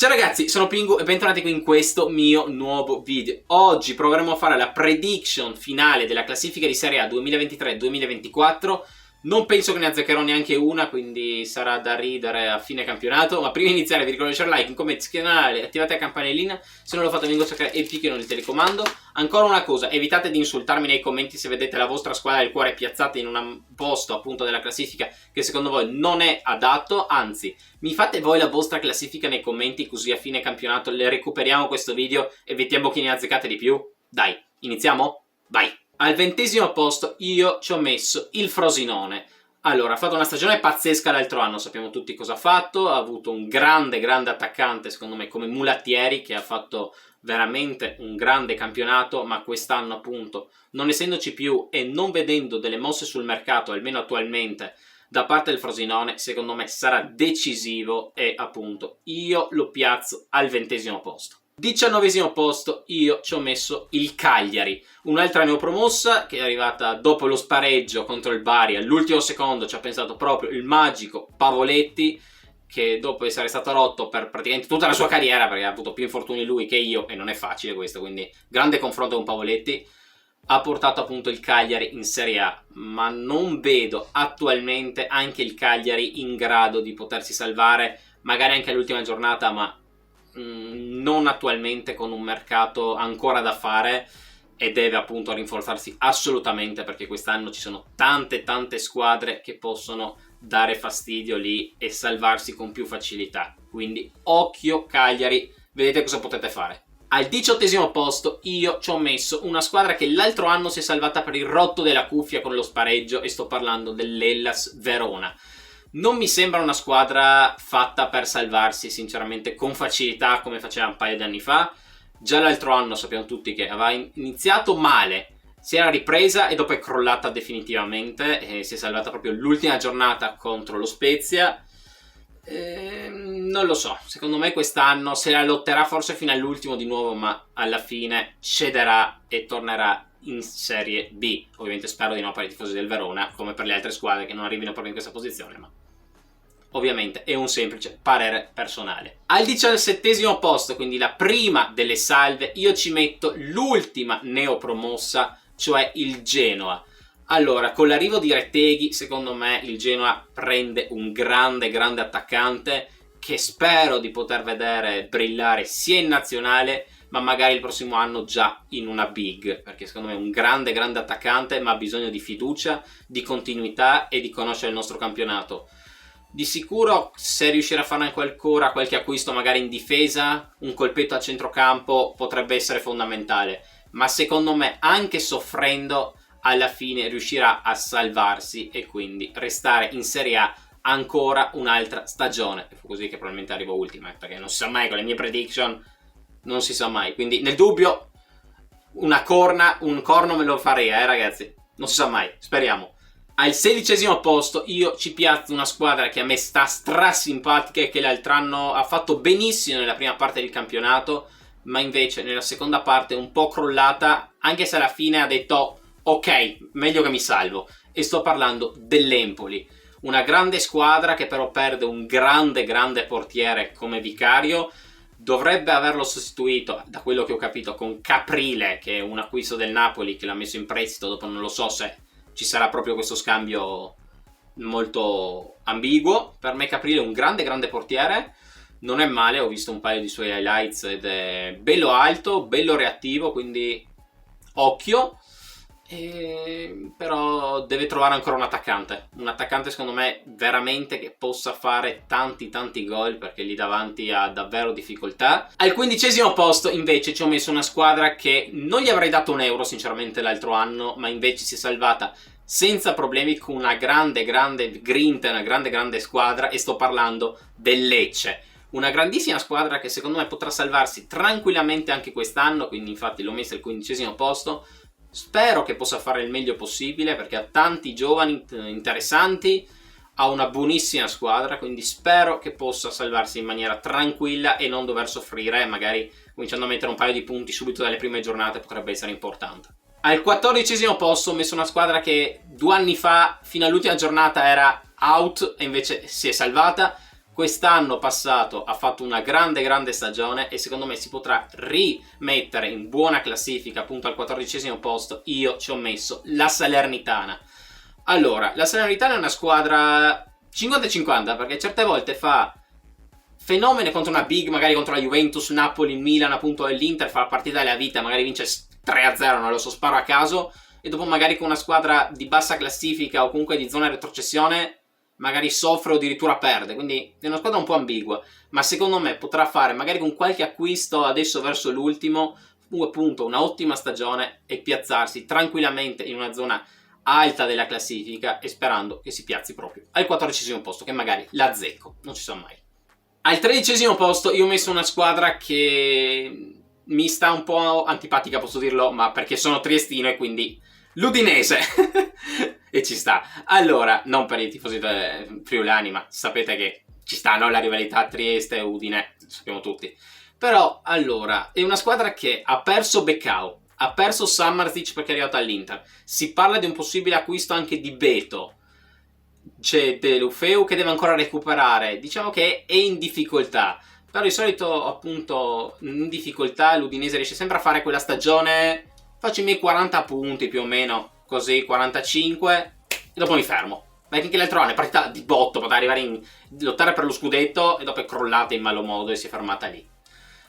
Ciao ragazzi, sono Pingu e bentornati qui in questo mio nuovo video. Oggi proveremo a fare la prediction finale della classifica di Serie A 2023-2024. Non penso che ne azzeccherò neanche una, quindi sarà da ridere a fine campionato. Ma prima di iniziare vi ricordo di lasciare like, un commento, iscrivetevi al canale, attivate la campanellina. Se non lo fate vengo a cercare e picchino il telecomando. Ancora una cosa, evitate di insultarmi nei commenti se vedete la vostra squadra del cuore piazzata in un posto appunto della classifica che secondo voi non è adatto. Anzi, mi fate voi la vostra classifica nei commenti, così a fine campionato le recuperiamo questo video e vediamo chi ne ha azzeccate di più. Dai, iniziamo? Vai! Al 20° posto io ci ho messo il Frosinone. Allora, ha fatto una stagione pazzesca l'altro anno, sappiamo tutti cosa ha fatto, ha avuto un grande attaccante secondo me come Mulattieri, che ha fatto veramente un grande campionato, ma quest'anno appunto, non essendoci più e non vedendo delle mosse sul mercato, almeno attualmente, da parte del Frosinone, secondo me sarà decisivo e appunto io lo piazzo al 20° posto. 19° posto io ci ho messo il Cagliari, un'altra neopromossa che è arrivata dopo lo spareggio contro il Bari, all'ultimo secondo ci ha pensato proprio il magico Pavoletti, che dopo essere stato rotto per praticamente tutta la sua carriera, perché ha avuto più infortuni lui che io e non è facile questo, quindi grande confronto con Pavoletti, ha portato appunto il Cagliari in Serie A, ma non vedo attualmente anche il Cagliari in grado di potersi salvare, magari anche all'ultima giornata, ma non attualmente, con un mercato ancora da fare, e deve appunto rinforzarsi assolutamente, perché quest'anno ci sono tante squadre che possono dare fastidio lì e salvarsi con più facilità. Quindi occhio Cagliari, vedete cosa potete fare. Al 18° posto io ci ho messo una squadra che l'altro anno si è salvata per il rotto della cuffia con lo spareggio, e sto parlando dell'Hellas Verona. Non mi sembra una squadra fatta per salvarsi sinceramente con facilità come faceva un paio di anni fa. Già l'altro anno sappiamo tutti che aveva iniziato male, si era ripresa e dopo è crollata definitivamente e si è salvata proprio l'ultima giornata contro lo Spezia. Non lo so, secondo me quest'anno se la lotterà forse fino all'ultimo di nuovo, ma alla fine cederà e tornerà in Serie B. Ovviamente spero di no per i tifosi del Verona, come per le altre squadre che non arrivino proprio in questa posizione, ma ovviamente è un semplice parere personale. Al 17° posto, quindi la prima delle salve, io ci metto l'ultima neopromossa, cioè il Genoa. Allora, con l'arrivo di Retteghi, secondo me il Genoa prende un grande attaccante che spero di poter vedere brillare sia in nazionale, ma magari il prossimo anno già in una big, perché secondo me è un grande attaccante, ma ha bisogno di fiducia, di continuità e di conoscere il nostro campionato. Di sicuro, se riuscirà a fare ancora qualche acquisto magari in difesa, un colpetto a centrocampo potrebbe essere fondamentale, ma secondo me anche soffrendo alla fine riuscirà a salvarsi e quindi restare in Serie A ancora un'altra stagione. E fu così che probabilmente arrivo ultima, perché non si sa mai, con le mie prediction non si sa mai, quindi nel dubbio un corno me lo farei, ragazzi, non si sa mai, speriamo. Al 16° posto io ci piazzo una squadra che a me sta strasimpatica e che l'altro anno ha fatto benissimo nella prima parte del campionato, ma invece nella seconda parte è un po' crollata, anche se alla fine ha detto ok, meglio che mi salvo, e sto parlando dell'Empoli. Una grande squadra che però perde un grande portiere come Vicario. Dovrebbe averlo sostituito, da quello che ho capito, con Caprile, che è un acquisto del Napoli che l'ha messo in prestito. Dopo non lo so se ci sarà proprio questo scambio molto ambiguo. Per me Caprile è un grande portiere, non è male, ho visto un paio di suoi highlights ed è bello alto, bello reattivo, quindi occhio. Però deve trovare ancora un attaccante secondo me veramente che possa fare tanti gol, perché lì davanti ha davvero difficoltà. Al 15° posto invece ci ho messo una squadra che non gli avrei dato un euro sinceramente l'altro anno, ma invece si è salvata senza problemi con una grande grinta, una grande squadra, e sto parlando del Lecce. Una grandissima squadra che secondo me potrà salvarsi tranquillamente anche quest'anno, quindi infatti l'ho messa al 15° posto. Spero che possa fare il meglio possibile, perché ha tanti giovani interessanti, ha una buonissima squadra, quindi spero che possa salvarsi in maniera tranquilla e non dover soffrire, magari cominciando a mettere un paio di punti subito dalle prime giornate potrebbe essere importante. Al 14° posto ho messo una squadra che 2 anni fa fino all'ultima giornata era out e invece si è salvata. quest'anno passato ha fatto una grande stagione e secondo me si potrà rimettere in buona classifica appunto al 14° posto. Io ci ho messo la Salernitana. Allora, la Salernitana è una squadra 50-50 perché certe volte fa fenomeni contro una big, magari contro la Juventus, Napoli, Milan, appunto, e l'Inter fa la partita della vita, magari vince 3-0, non lo so, sparo a caso, e dopo magari con una squadra di bassa classifica o comunque di zona retrocessione magari soffre o addirittura perde, quindi è una squadra un po' ambigua, ma secondo me potrà fare magari con qualche acquisto adesso verso l'ultimo appunto una ottima stagione e piazzarsi tranquillamente in una zona alta della classifica e sperando che si piazzi proprio al 14° posto, che magari la azzecco, non ci so mai. Al 13° posto io ho messo una squadra che mi sta un po' antipatica, posso dirlo, ma perché sono triestino e quindi l'Udinese. E ci sta. Allora, non per i tifosi friulani, ma sapete che ci sta, no? La rivalità Trieste-Udine, lo sappiamo tutti. Però, allora, è una squadra che ha perso Beccao, ha perso Sammartic perché è arrivato all'Inter. Si parla di un possibile acquisto anche di Beto. C'è De Lufeu che deve ancora recuperare. Diciamo che è in difficoltà. Però di solito, appunto, in difficoltà l'Udinese riesce sempre a fare quella stagione. Faccio i miei 40 punti più o meno. Così 45 e dopo mi fermo. Perché anche l'altro anno è partita di botto, poteva arrivare in lottare per lo scudetto e dopo è crollata in malo modo e si è fermata lì.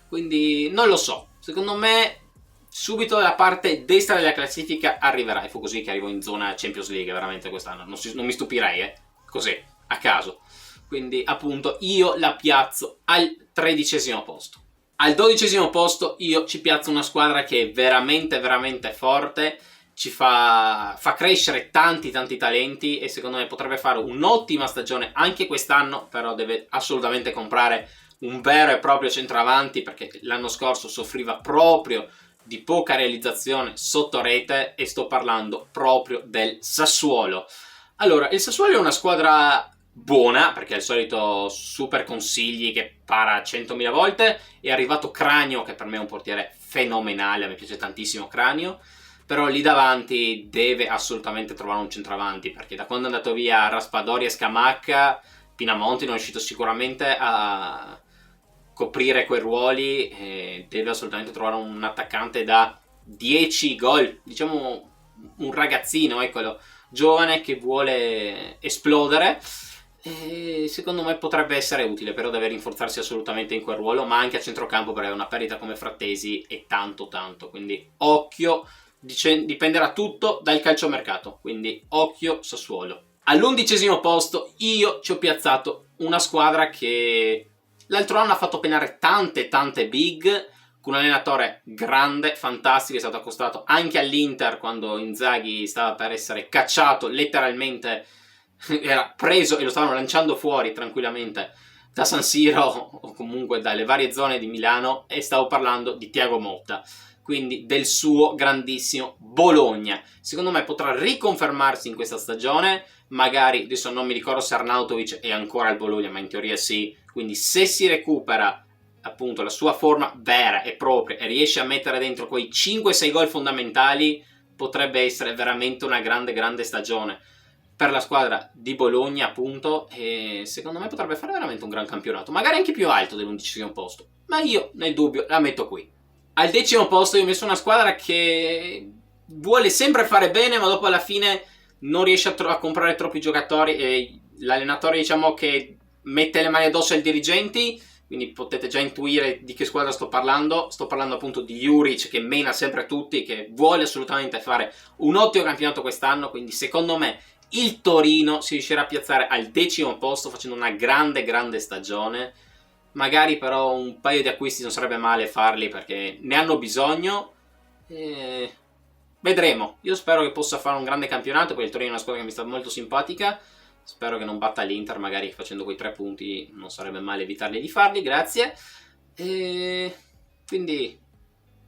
Quindi non lo so, secondo me subito dalla parte destra della classifica arriverà, e fu così che arrivo in zona Champions League veramente quest'anno, non mi stupirei, così, a caso. Quindi appunto io la piazzo al 13° posto. Al 12° posto io ci piazzo una squadra che è veramente forte, ci fa crescere tanti talenti e secondo me potrebbe fare un'ottima stagione anche quest'anno, però deve assolutamente comprare un vero e proprio centravanti perché l'anno scorso soffriva proprio di poca realizzazione sotto rete e sto parlando proprio del Sassuolo. Allora, il Sassuolo è una squadra buona perché è il solito super consigli che para 100.000 volte, è arrivato Cranio che per me è un portiere fenomenale, a me piace tantissimo Cranio. Però lì davanti deve assolutamente trovare un centravanti, perché da quando è andato via Raspadori e Scamacca, Pinamonti non è riuscito sicuramente a coprire quei ruoli e deve assolutamente trovare un attaccante da 10 gol, diciamo un ragazzino, eccolo, giovane che vuole esplodere. E secondo me potrebbe essere utile, però deve rinforzarsi assolutamente in quel ruolo, ma anche a centrocampo perché una perdita come Frattesi è tanto, quindi occhio. Dipenderà tutto dal calciomercato, quindi occhio Sassuolo. All'11° posto io ci ho piazzato una squadra che l'altro anno ha fatto penare tante big, con un allenatore grande, fantastico, è stato accostato anche all'Inter quando Inzaghi stava per essere cacciato, letteralmente era preso e lo stavano lanciando fuori tranquillamente da San Siro o comunque dalle varie zone di Milano, e stavo parlando di Thiago Motta, quindi del suo grandissimo Bologna. Secondo me potrà riconfermarsi in questa stagione, magari, adesso non mi ricordo se Arnautovic è ancora al Bologna, ma in teoria sì, quindi se si recupera appunto la sua forma vera e propria e riesce a mettere dentro quei 5-6 gol fondamentali, potrebbe essere veramente una grande stagione per la squadra di Bologna, appunto, e secondo me potrebbe fare veramente un gran campionato, magari anche più alto dell'11° posto, ma io nel dubbio la metto qui. Al 10° posto io ho messo una squadra che vuole sempre fare bene, ma dopo alla fine non riesce a comprare troppi giocatori e l'allenatore, diciamo, che mette le mani addosso ai dirigenti, quindi potete già intuire di che squadra sto parlando. Sto parlando appunto di Juric, che mena sempre tutti, che vuole assolutamente fare un ottimo campionato quest'anno, quindi secondo me il Torino si riuscirà a piazzare al 10° posto facendo una grande stagione. Magari però un paio di acquisti non sarebbe male farli perché ne hanno bisogno. Vedremo. Io spero che possa fare un grande campionato, poi il Torino è una squadra che mi sta molto simpatica. Spero che non batta l'Inter, magari facendo quei 3 punti non sarebbe male evitarli di farli, grazie. Quindi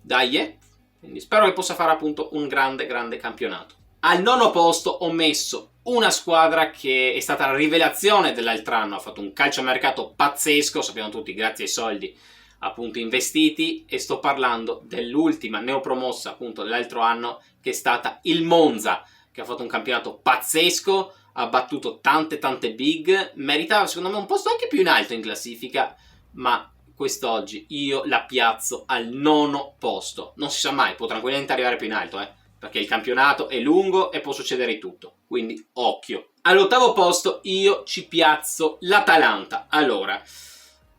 dai, quindi spero che possa fare appunto un grande campionato. Al 9° posto ho messo una squadra che è stata la rivelazione dell'altro anno, ha fatto un calciomercato pazzesco, sappiamo tutti, grazie ai soldi appunto investiti, e sto parlando dell'ultima neopromossa appunto dell'altro anno, che è stata il Monza, che ha fatto un campionato pazzesco, ha battuto tante big, meritava secondo me un posto anche più in alto in classifica, ma quest'oggi io la piazzo al 9° posto. Non si sa mai, può tranquillamente arrivare più in alto, perché il campionato è lungo e può succedere di tutto, quindi occhio. All'8° posto io ci piazzo l'Atalanta. Allora,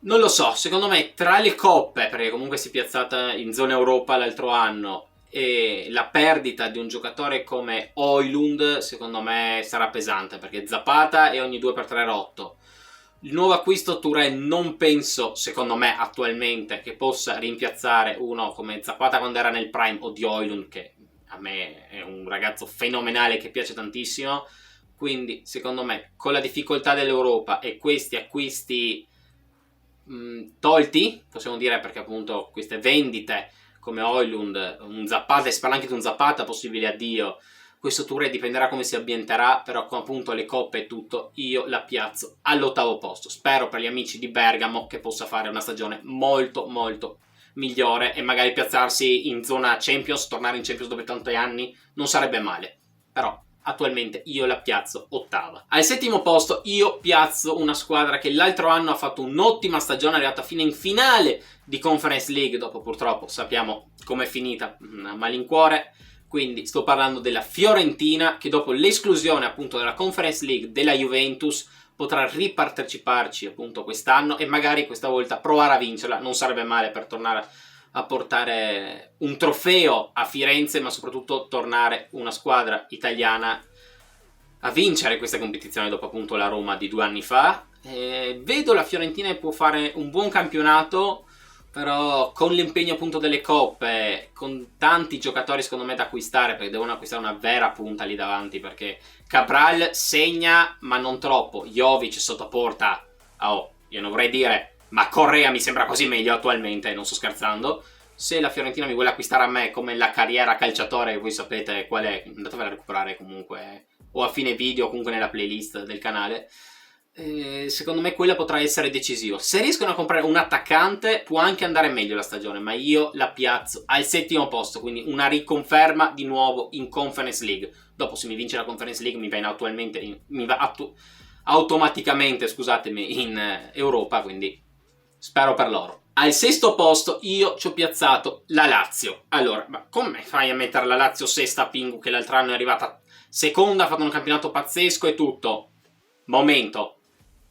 non lo so, secondo me tra le coppe, perché comunque si è piazzata in zona Europa l'altro anno, e la perdita di un giocatore come Højlund secondo me sarà pesante, perché Zapata è ogni 2x3 rotto. Il nuovo acquisto Touré non penso, secondo me attualmente, che possa rimpiazzare uno come Zapata quando era nel prime, o di Højlund, che a me è un ragazzo fenomenale che piace tantissimo. Quindi secondo me con la difficoltà dell'Europa e questi acquisti tolti, possiamo dire, perché appunto queste vendite come Højlund, un Zapata, e si parla anche di un Zapata possibile addio, questo Touré dipenderà come si ambienterà, però con appunto le coppe e tutto io la piazzo all'8° posto. Spero per gli amici di Bergamo che possa fare una stagione molto migliore e magari piazzarsi in zona Champions, tornare in Champions dopo tanti anni non sarebbe male, però attualmente io la piazzo 8ª. Al 7° posto io piazzo una squadra che l'altro anno ha fatto un'ottima stagione, è arrivata fino in finale di Conference League, dopo purtroppo sappiamo com'è finita a malincuore. Quindi sto parlando della Fiorentina, che dopo l'esclusione appunto della Conference League della Juventus potrà riparteciparci appunto quest'anno e magari questa volta provare a vincerla. Non sarebbe male per tornare a portare un trofeo a Firenze, ma soprattutto tornare una squadra italiana a vincere questa competizione dopo appunto la Roma di 2 anni fa. Vedo la Fiorentina che può fare un buon campionato, però con l'impegno appunto delle coppe, con tanti giocatori secondo me da acquistare, perché devono acquistare una vera punta lì davanti, perché Cabral segna ma non troppo, Jovic sotto porta, io non vorrei dire, ma Correa mi sembra quasi meglio attualmente, non sto scherzando. Se la Fiorentina mi vuole acquistare a me come la carriera calciatore, voi sapete qual è, andatevela a recuperare comunque, o a fine video o comunque nella playlist del canale. Secondo me quella potrà essere decisiva. Se riescono a comprare un attaccante può anche andare meglio la stagione, ma io la piazzo al 7° posto, quindi una riconferma di nuovo in Conference League. Dopo se mi vince la Conference League mi va automaticamente, scusatemi, in Europa, quindi spero per loro. Al 6° posto io ci ho piazzato la Lazio. Allora, ma come fai a mettere la Lazio sesta, Pingu, che l'altro anno è arrivata seconda, ha fatto un campionato pazzesco e tutto? Momento,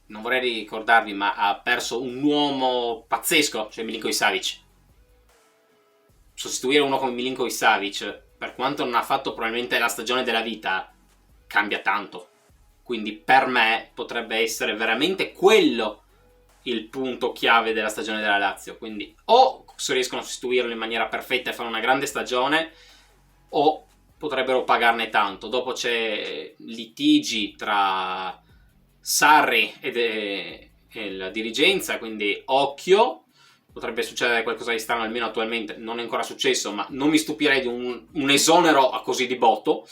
non vorrei ricordarvi, ma ha perso un uomo pazzesco, cioè Milinkovic Savic. Sostituire uno come Milinkovic Savic, per quanto non ha fatto probabilmente la stagione della vita, cambia tanto. Quindi per me potrebbe essere veramente quello il punto chiave della stagione della Lazio. Quindi o se riescono a sostituirlo in maniera perfetta e fare una grande stagione, o potrebbero pagarne tanto. Dopo c'è litigi tra Sarri e la dirigenza, quindi occhio, potrebbe succedere qualcosa di strano, almeno attualmente non è ancora successo, ma non mi stupirei di un esonero a così di botto,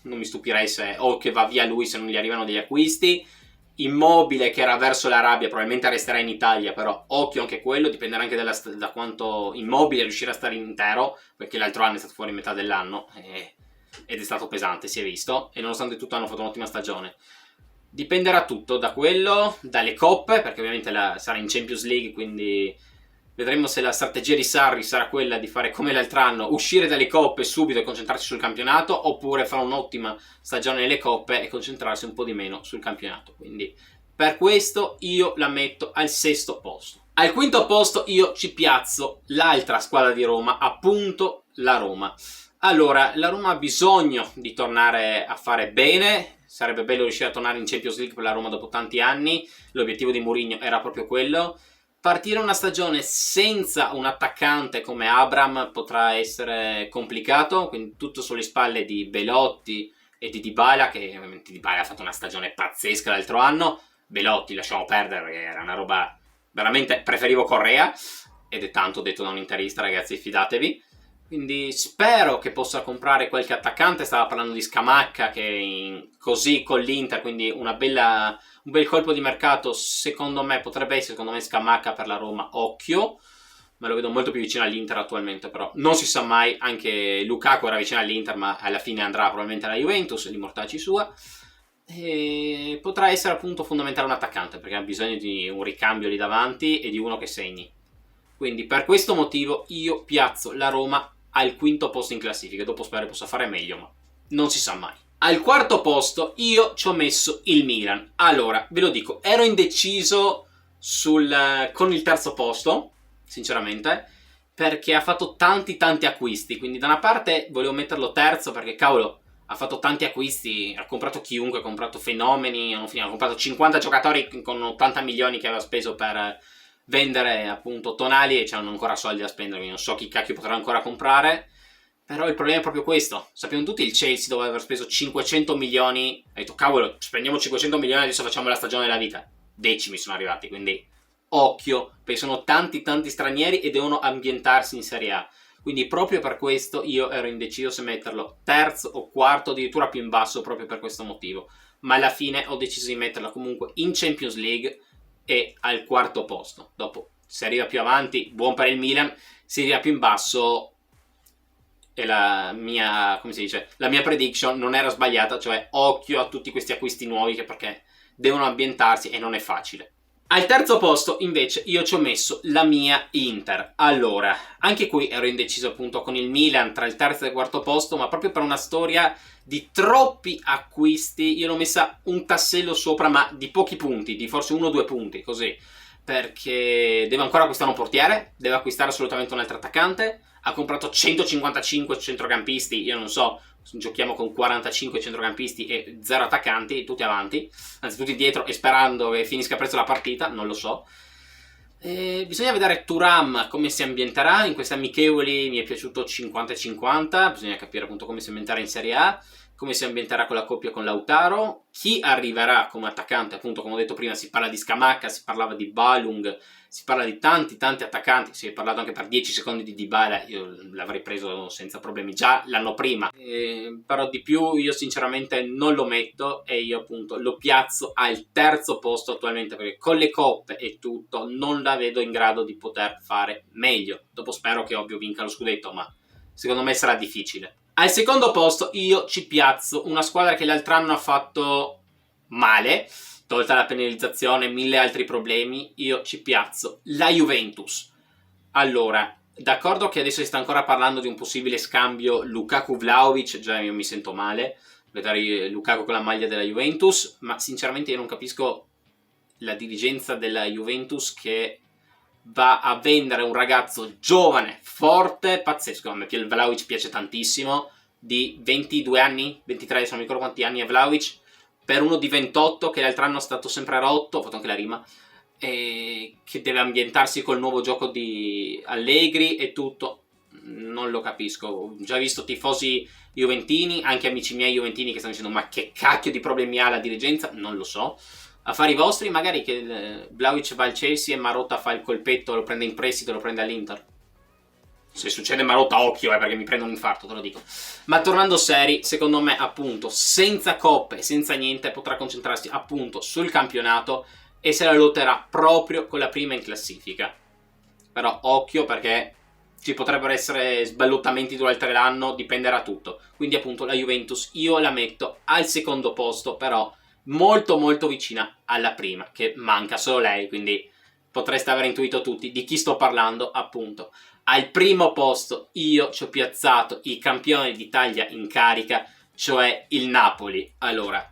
non mi stupirei se o che va via lui se non gli arrivano degli acquisti. Immobile, che era verso l'Arabia, probabilmente resterà in Italia, però occhio anche quello, dipenderà anche da quanto Immobile riuscirà a stare intero, perché l'altro anno è stato fuori metà dell'anno ed è stato pesante, si è visto, e nonostante tutto hanno fatto un'ottima stagione. Dipenderà tutto da quello, dalle coppe, perché ovviamente sarà in Champions League, quindi vedremo se la strategia di Sarri sarà quella di fare come l'altro anno, uscire dalle coppe subito e concentrarsi sul campionato, oppure fare un'ottima stagione nelle coppe e concentrarsi un po' di meno sul campionato. Quindi per questo io la metto al 6° posto. Al 5° posto io ci piazzo l'altra squadra di Roma, appunto la Roma. Allora, la Roma ha bisogno di tornare a fare bene. Sarebbe bello riuscire a tornare in Champions League per la Roma dopo tanti anni. L'obiettivo di Mourinho era proprio quello. Partire una stagione senza un attaccante come Abraham potrà essere complicato, quindi tutto sulle spalle di Belotti e di Dybala, che ovviamente Dybala ha fatto una stagione pazzesca l'altro anno. Belotti lasciamo perdere perché era una roba veramente, preferivo Correa, ed è tanto detto da un interista, ragazzi, fidatevi. Quindi spero che possa comprare qualche attaccante. Stava parlando di Scamacca, che così con l'Inter, quindi un bel colpo di mercato secondo me potrebbe essere, Scamacca per la Roma, occhio. Me lo vedo molto più vicino all'Inter attualmente, però non si sa mai. Anche Lukaku era vicino all'Inter, ma alla fine andrà probabilmente alla Juventus, l'immortacci sua. E potrà essere appunto fondamentale un attaccante, perché ha bisogno di un ricambio lì davanti e di uno che segni. Quindi per questo motivo io piazzo la Roma al quinto posto in classifica. Dopo spero possa fare meglio, ma non si sa mai. Al quarto posto io ci ho messo il Milan. Allora, ve lo dico, ero indeciso con il terzo posto, sinceramente, perché ha fatto tanti acquisti. Quindi da una parte volevo metterlo terzo perché, cavolo, ha fatto tanti acquisti, ha comprato chiunque, ha comprato fenomeni, ha comprato 50 giocatori con 80 milioni che aveva speso per vendere appunto Tonali e c'hanno ancora soldi da spendere, quindi non so chi cacchio potrà ancora comprare. Però il problema è proprio questo. Sappiamo tutti il Chelsea dove aver speso 500 milioni. Ha detto cavolo, spendiamo 500 milioni e adesso facciamo la stagione della vita. Decimi sono arrivati, quindi occhio, perché sono tanti stranieri e devono ambientarsi in Serie A. Quindi proprio per questo io ero indeciso se metterlo terzo o quarto, addirittura più in basso, proprio per questo motivo. Ma alla fine ho deciso di metterlo comunque in Champions League e al quarto posto. Dopo, se arriva più avanti, buon per il Milan. Se arriva più in basso, e la mia, come si dice, la mia prediction non era sbagliata, cioè occhio a tutti questi acquisti nuovi perché devono ambientarsi e non è facile. Al terzo posto invece io ci ho messo la mia Inter. Allora, anche qui ero indeciso appunto con il Milan tra il terzo e il quarto posto, ma proprio per una storia di troppi acquisti io l'ho messa un tassello sopra, ma di pochi punti, di forse 1 o 2 punti, così, perché deve ancora acquistare un portiere, deve acquistare assolutamente un altro attaccante, ha comprato 155 centrocampisti, io non so, giochiamo con 45 centrocampisti e 0 attaccanti, tutti avanti, anzi tutti dietro e sperando che finisca presto la partita, non lo so. Bisogna vedere Thuram come si ambienterà in queste amichevoli, mi è piaciuto 50-50, bisogna capire appunto come si ambienterà in Serie A, come si ambienterà con la coppia con Lautaro, chi arriverà come attaccante, appunto come ho detto prima si parla di Scamacca, si parlava di Balung, si parla di tanti attaccanti, si è parlato anche per 10 secondi di Dybala, io l'avrei preso senza problemi già l'anno prima, però di più io sinceramente non lo metto e io appunto lo piazzo al terzo posto attualmente perché con le coppe e tutto non la vedo in grado di poter fare meglio. Dopo spero che ovvio vinca lo scudetto, ma secondo me sarà difficile. Al secondo posto io ci piazzo una squadra che l'altro anno ha fatto male, tolta la penalizzazione, 1000 altri problemi, io ci piazzo la Juventus. Allora, d'accordo che adesso si sta ancora parlando di un possibile scambio Lukaku-Vlahovic, già io mi sento male vedere Lukaku con la maglia della Juventus, ma sinceramente io non capisco la dirigenza della Juventus che va a vendere un ragazzo giovane, forte, pazzesco. A me il Vlahovic piace tantissimo, di 22 anni, 23, non mi ricordo quanti anni è Vlahovic, per uno di 28 che l'altro anno è stato sempre rotto, ho fatto anche la rima, e che deve ambientarsi col nuovo gioco di Allegri e tutto. Non lo capisco. Ho già visto tifosi juventini, anche amici miei juventini che stanno dicendo ma che cacchio di problemi ha la dirigenza, non lo so. Affari vostri, magari che Vlahovic va al Chelsea e Marotta fa il colpetto, lo prende in prestito, lo prende all'Inter. Se succede Marotta, occhio, perché mi prendo un infarto, te lo dico. Ma tornando seri, secondo me, appunto, senza coppe, senza niente, potrà concentrarsi appunto sul campionato e se la lotterà proprio con la prima in classifica. Però occhio perché ci potrebbero essere sballottamenti durante l'anno, dipenderà tutto. Quindi appunto la Juventus io la metto al secondo posto, però molto vicina alla prima, che manca solo lei, quindi potreste aver intuito tutti di chi sto parlando, appunto. Al primo posto io ci ho piazzato i campioni d'Italia in carica, cioè il Napoli. Allora,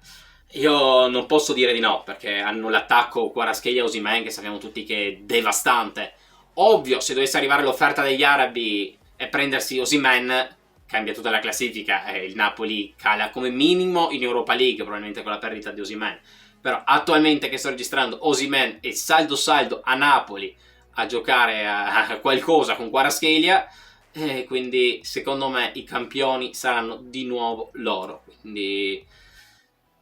io non posso dire di no, perché hanno l'attacco Kvaratskhelia-Osimhen, che sappiamo tutti che è devastante. Ovvio, se dovesse arrivare l'offerta degli arabi e prendersi Osimhen, cambia tutta la classifica e il Napoli cala come minimo in Europa League, probabilmente con la perdita di Osimhen. Però attualmente che sto registrando, Osimhen è saldo a Napoli a giocare a qualcosa con Kvaratskhelia, e quindi secondo me i campioni saranno di nuovo loro. Quindi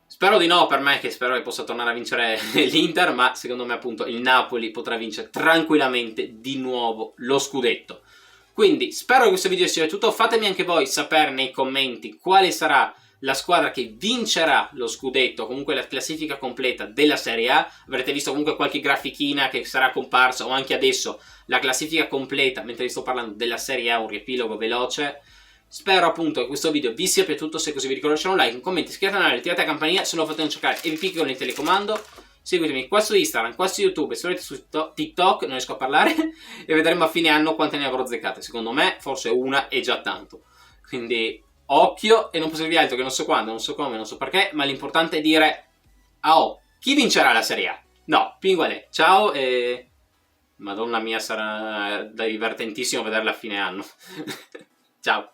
spero di no per me, che spero che possa tornare a vincere l'Inter, ma secondo me appunto il Napoli potrà vincere tranquillamente di nuovo lo scudetto. Quindi spero che questo video sia piaciuto, fatemi anche voi sapere nei commenti quale sarà la squadra che vincerà lo scudetto, comunque la classifica completa della Serie A. Avrete visto comunque qualche grafichina che sarà comparsa, o anche adesso la classifica completa, mentre vi sto parlando della Serie A, un riepilogo veloce. Spero appunto che questo video vi sia piaciuto, se è così vi ricordo di lasciare un like, un commento, iscrivetevi al canale, attivate la campanella se non lo fate non cercare e vi picco con il telecomando. Seguitemi qua su Instagram, qua su YouTube e se volete su TikTok, non riesco a parlare, e vedremo a fine anno quante ne avrò azzeccate. Secondo me forse una è già tanto. Quindi occhio, e non posso dirvi altro che non so quando, non so come, non so perché, ma l'importante è dire chi vincerà la Serie A? No, Pinguale, ciao e... Madonna mia, sarà divertentissimo vederla a fine anno. Ciao.